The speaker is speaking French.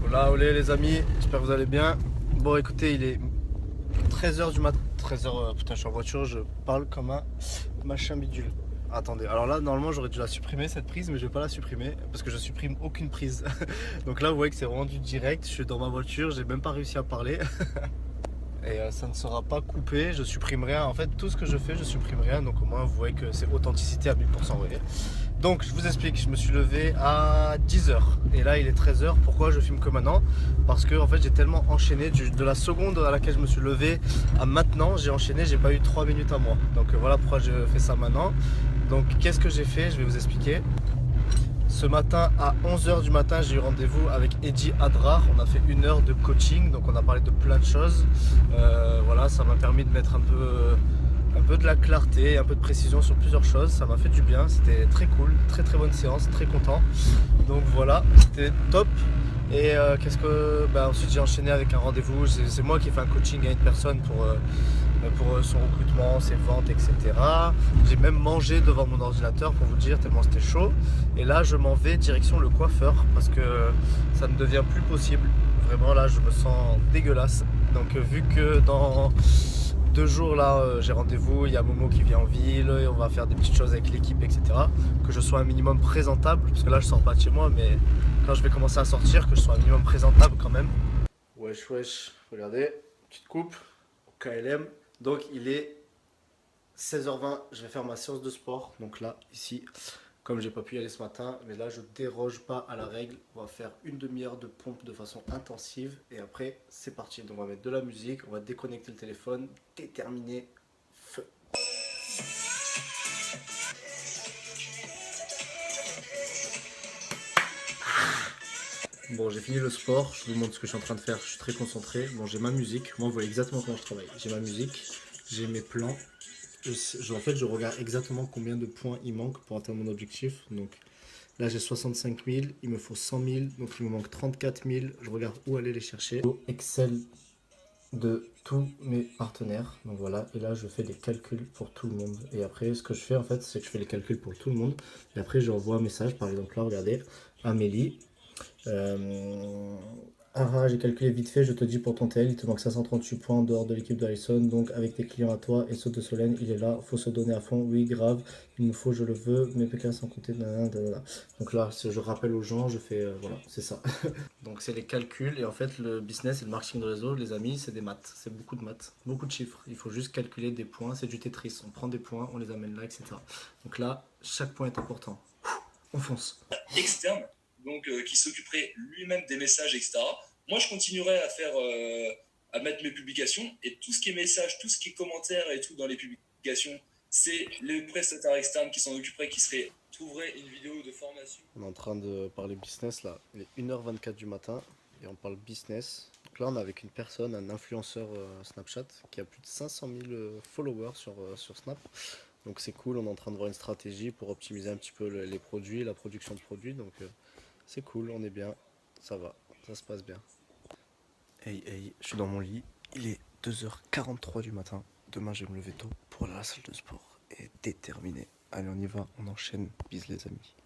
Hola, olé les amis, j'espère que vous allez bien. Bon écoutez, il est 13h du matin. 13h, putain je suis en voiture, je parle comme un machin bidule. Attendez, alors là normalement j'aurais dû la supprimer cette prise, mais je vais pas la supprimer parce que je supprime aucune prise. Donc là vous voyez que c'est vraiment du direct, je suis dans ma voiture, j'ai même pas réussi à parler. Et ça ne sera pas coupé, je supprime rien. En fait tout ce que je fais je supprime rien, donc au moins vous voyez que c'est authenticité à 1000%, vous voyez. Donc je vous explique, je me suis levé à 10h et là il est 13h. Pourquoi je filme que maintenant? Parce que en fait j'ai tellement enchaîné de la seconde à laquelle je me suis levé à maintenant, j'ai enchaîné, j'ai pas eu 3 minutes à moi. Donc voilà pourquoi je fais ça maintenant. Donc qu'est-ce que j'ai fait? Je vais vous expliquer. Ce matin à 11h du matin, j'ai eu rendez-vous avec Eddie Adrar. On a fait 1 heure de coaching, donc on a parlé de plein de choses. Voilà, ça m'a permis de mettre un peu de la clarté, un peu de précision sur plusieurs choses. Ça m'a fait du bien, c'était très cool, très très bonne séance, très content. Donc voilà, c'était top. Et ensuite j'ai enchaîné avec un rendez-vous. C'est moi qui ai fait un coaching à une personne pour son recrutement, ses ventes, etc. J'ai même mangé devant mon ordinateur pour vous dire tellement c'était chaud. Et là je m'en vais direction le coiffeur parce que ça ne devient plus possible. Vraiment là je me sens dégueulasse. Donc vu que dans 2 jours là j'ai rendez-vous, il y a Momo qui vient en ville, et on va faire des petites choses avec l'équipe, etc. Que je sois un minimum présentable, parce que là je sors pas de chez moi, mais quand je vais commencer à sortir, que je sois un minimum présentable quand même. Wesh wesh, regardez, petite coupe au KLM. Donc il est 16h20, je vais faire ma séance de sport. Donc là, ici, comme j'ai pas pu y aller ce matin, mais là je déroge pas à la règle. On va faire une demi-heure de pompe de façon intensive et après c'est parti. Donc on va mettre de la musique, on va déconnecter le téléphone, déterminé, feu. Bon, j'ai fini le sport, je vous montre ce que je suis en train de faire, je suis très concentré. Bon, j'ai ma musique, moi vous voyez exactement comment je travaille. J'ai ma musique, j'ai mes plans. En fait, je regarde exactement combien de points il manque pour atteindre mon objectif. Donc là, j'ai 65 000, il me faut 100 000, donc il me manque 34 000. Je regarde où aller les chercher. Excel de tous mes partenaires. Donc voilà, et là, je fais des calculs pour tout le monde. Et après, ce que je fais en fait, c'est que je fais les calculs pour tout le monde. Et après, j'envoie un message. Par exemple, là, regardez, Amélie. J'ai calculé vite fait, je te dis pour ton TL, il te manque 538 points en dehors de l'équipe d'Alison, donc avec tes clients à toi et ceux de Solène, il est là, faut se donner à fond, oui grave, il nous faut, je le veux, mes PK sans compter, nanana, nanana. Donc là, je rappelle aux gens, je fais, voilà, c'est ça. Donc c'est les calculs, et en fait le business et le marketing de réseau, les amis, c'est des maths, c'est beaucoup de maths, beaucoup de chiffres, il faut juste calculer des points, c'est du Tetris, on prend des points, on les amène là, etc. Donc là, chaque point est important, on fonce. Externe, donc qui s'occuperait lui-même des messages, etc. Moi, je continuerai à faire, à mettre mes publications et tout ce qui est messages, tout ce qui est commentaires et tout dans les publications, c'est les prestataires externes qui s'en occuperaient, qui trouveraient une vidéo de formation. On est en train de parler business là, il est 1h24 du matin et on parle business. Donc là on est avec une personne, un influenceur Snapchat qui a plus de 500 000 followers sur Snap. Donc c'est cool, on est en train de voir une stratégie pour optimiser un petit peu les produits, la production de produits. Donc c'est cool, on est bien, ça va, ça se passe bien. Hey hey, je suis dans mon lit, il est 2h43 du matin. Demain je vais me lever tôt pour aller à la salle de sport et déterminé. Allez on y va, on enchaîne, bise les amis.